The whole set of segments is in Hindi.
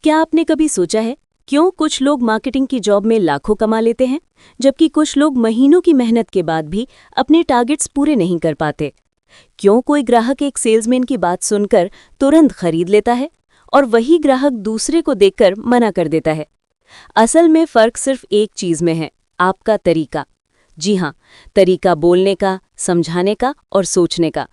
क्या आपने कभी सोचा है क्यों कुछ लोग मार्केटिंग की जॉब में लाखों कमा लेते हैं जबकि कुछ लोग महीनों की मेहनत के बाद भी अपने टारगेट्स पूरे नहीं कर पाते? क्यों कोई ग्राहक एक सेल्समैन की बात सुनकर तुरंत खरीद लेता है और वही ग्राहक दूसरे को देखकर मना कर देता है? असल में फर्क सिर्फ एक चीज में है, आपका तरीका। जी हाँ, तरीका बोलने का, समझाने का और सोचने का।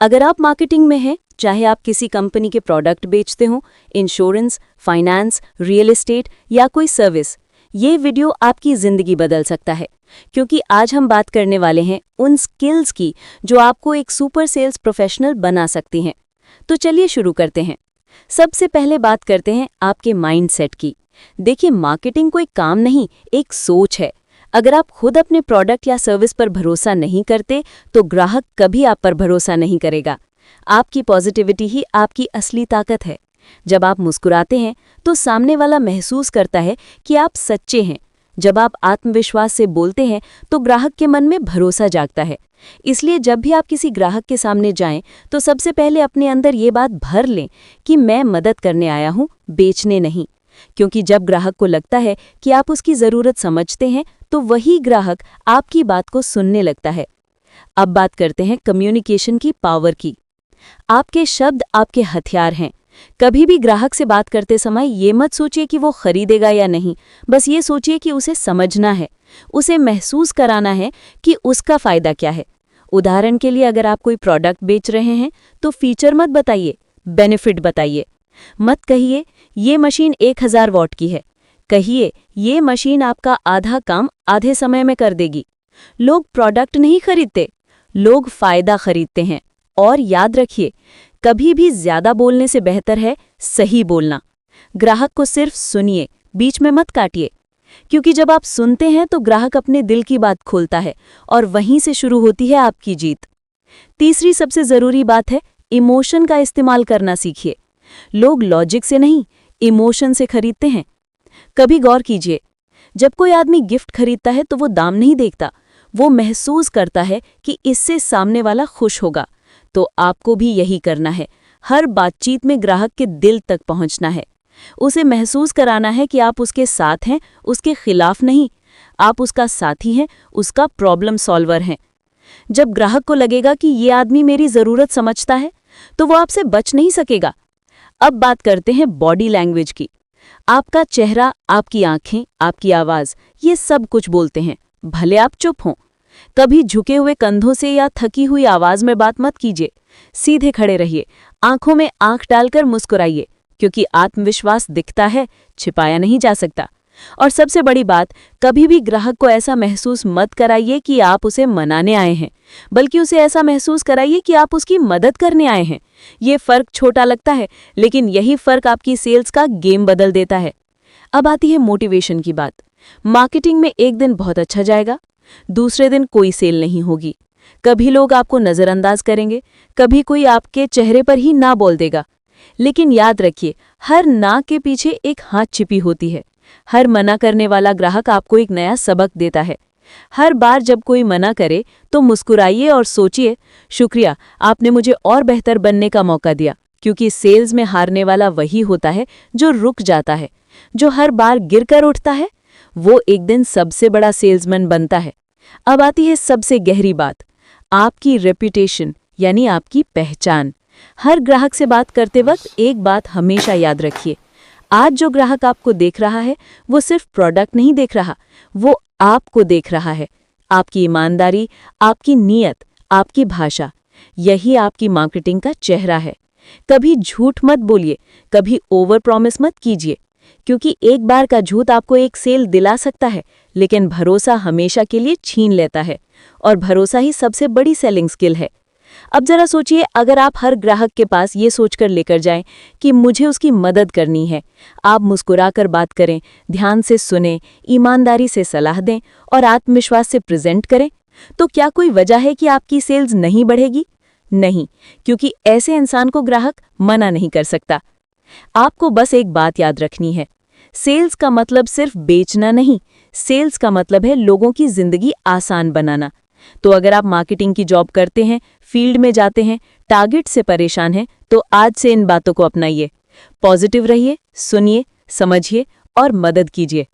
अगर आप मार्केटिंग में हैं, चाहे आप किसी कंपनी के प्रोडक्ट बेचते हो, इंश्योरेंस, फाइनेंस, रियल एस्टेट या कोई सर्विस, ये वीडियो आपकी जिंदगी बदल सकता है। क्योंकि आज हम बात करने वाले हैं उन स्किल्स की जो आपको एक सुपर सेल्स प्रोफेशनल बना सकती हैं। तो चलिए शुरू करते हैं। सबसे पहले बात करते हैं आपके माइंडसेट की। देखिए, मार्केटिंग कोई काम नहीं, एक सोच है। अगर आप खुद अपने प्रोडक्ट या सर्विस पर भरोसा नहीं करते तो ग्राहक कभी आप पर भरोसा नहीं करेगा। आपकी पॉजिटिविटी ही आपकी असली ताकत है। जब आप मुस्कुराते हैं तो सामने वाला महसूस करता है कि आप सच्चे हैं। जब आप आत्मविश्वास से बोलते हैं तो ग्राहक के मन में भरोसा जागता है। इसलिए जब भी आप किसी ग्राहक के सामने जाएं तो सबसे पहले अपने अंदर ये बात भर लें कि मैं मदद करने आया हूं, बेचने नहीं। क्योंकि जब ग्राहक को लगता है कि आप उसकी ज़रूरत समझते हैं तो वही ग्राहक आपकी बात को सुनने लगता है। अब बात करते हैं कम्युनिकेशन की पावर की। आपके शब्द आपके हथियार हैं। कभी भी ग्राहक से बात करते समय ये मत सोचिए कि वो खरीदेगा या नहीं, बस ये सोचिए कि उसे समझना है, उसे महसूस कराना है कि उसका फ़ायदा क्या है। उदाहरण के लिए, अगर आप कोई प्रोडक्ट बेच रहे हैं तो फीचर मत बताइए, बेनिफिट बताइए। मत कहिए ये मशीन 1000 वॉट की है, कहिए ये मशीन आपका आधा काम आधे समय में कर देगी। लोग प्रोडक्ट नहीं खरीदते, लोग फ़ायदा खरीदते हैं। और याद रखिए, कभी भी ज्यादा बोलने से बेहतर है सही बोलना। ग्राहक को सिर्फ सुनिए, बीच में मत काटिए। क्योंकि जब आप सुनते हैं तो ग्राहक अपने दिल की बात खोलता है और वहीं से शुरू होती है आपकी जीत। तीसरी सबसे जरूरी बात है, इमोशन का इस्तेमाल करना सीखिए। लोग लॉजिक से नहीं, इमोशन से खरीदते हैं। कभी गौर कीजिए, जब कोई आदमी गिफ्ट खरीदता है तो वो दाम नहीं देखता, वो महसूस करता है कि इससे सामने वाला खुश होगा। तो आपको भी यही करना है। हर बातचीत में ग्राहक के दिल तक पहुंचना है। उसे महसूस कराना है कि आप उसके साथ हैं, उसके खिलाफ नहीं। आप उसका साथी हैं, उसका प्रॉब्लम सॉल्वर हैं। जब ग्राहक को लगेगा कि ये आदमी मेरी ज़रूरत समझता है तो वो आपसे बच नहीं सकेगा। अब बात करते हैं बॉडी लैंग्वेज की। आपका चेहरा, आपकी आंखें, आपकी आवाज़, ये सब कुछ बोलते हैं, भले आप चुप हों। कभी झुके हुए कंधों से या थकी हुई आवाज में बात मत कीजिए। सीधे खड़े रहिए, आंखों में आंख डालकर मुस्कुराइए, क्योंकि आत्मविश्वास दिखता है, छिपाया नहीं जा सकता। और सबसे बड़ी बात, कभी भी ग्राहक को ऐसा महसूस मत कराइए कि आप उसे मनाने आए हैं, बल्कि उसे ऐसा महसूस कराइए कि आप उसकी मदद करने आए हैं। ये फर्क छोटा लगता है, लेकिन यही फर्क आपकी सेल्स का गेम बदल देता है। अब आती है मोटिवेशन की बात। मार्केटिंग में एक दिन बहुत अच्छा जाएगा, दूसरे दिन कोई सेल नहीं होगी। कभी लोग आपको नज़रअंदाज करेंगे, कभी कोई आपके चेहरे पर ही ना बोल देगा। लेकिन याद रखिए, हर ना के पीछे एक हाथ छिपी होती है। हर मना करने वाला ग्राहक आपको एक नया सबक देता है। हर बार जब कोई मना करे तो मुस्कुराइए और सोचिए, शुक्रिया, आपने मुझे और बेहतर बनने का मौका दिया। क्योंकि सेल्स में हारने वाला वही होता है जो रुक जाता है। जो हर बार गिरकर उठता है वो एक दिन सबसे बड़ा सेल्समैन बनता है। अब आती है सबसे गहरी बात, आपकी रेपुटेशन, यानी आपकी पहचान। हर ग्राहक से बात करते वक्त एक बात हमेशा याद रखिए, आज जो ग्राहक आपको देख रहा है वो सिर्फ प्रोडक्ट नहीं देख रहा, वो आपको देख रहा है। आपकी ईमानदारी, आपकी नीयत, आपकी भाषा, यही आपकी मार्केटिंग का चेहरा है। कभी झूठ मत बोलिए, कभी ओवर प्रॉमिस मत कीजिए। क्योंकि एक बार का झूठ आपको एक सेल दिला सकता है, लेकिन भरोसा हमेशा के लिए छीन लेता है। और भरोसा ही सबसे बड़ी सेलिंग स्किल है। अब जरा सोचिए, अगर आप हर ग्राहक के पास ये सोचकर लेकर जाएं कि मुझे उसकी मदद करनी है। आप मुस्कुराकर बात करें, ध्यान से सुनें, ईमानदारी से सलाह दें और आत्मविश्वास से प्रेजेंट करें, तो क्या कोई वजह है कि आपकी सेल्स नहीं बढ़ेगी? नहीं, क्योंकि ऐसे इंसान को ग्राहक मना नहीं कर सकता। आपको बस एक बात याद रखनी है, सेल्स का मतलब सिर्फ बेचना नहीं, सेल्स का मतलब है लोगों की जिंदगी आसान बनाना। तो अगर आप मार्केटिंग की जॉब करते हैं, फील्ड में जाते हैं, टारगेट से परेशान हैं, तो आज से इन बातों को अपनाइए। पॉजिटिव रहिए, सुनिए, समझिए और मदद कीजिए।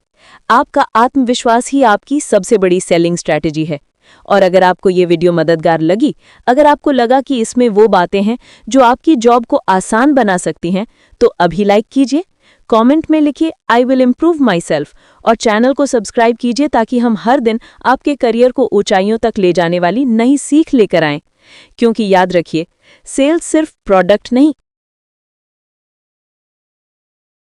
आपका आत्मविश्वास ही आपकी सबसे बड़ी सेलिंग स्ट्रैटेजी है। और अगर आपको ये वीडियो मददगार लगी, अगर आपको लगा कि इसमें वो बातें हैं जो आपकी जॉब को आसान बना सकती हैं, तो अभी लाइक कीजिए, कमेंट में लिखिए I will improve my self और चैनल को सब्सक्राइब कीजिए ताकि हम हर दिन आपके करियर को ऊंचाइयों तक ले जाने वाली नई सीख लेकर आएं। क्योंकि याद रखिए, सेल्स सिर्फ प्रोडक्ट नहीं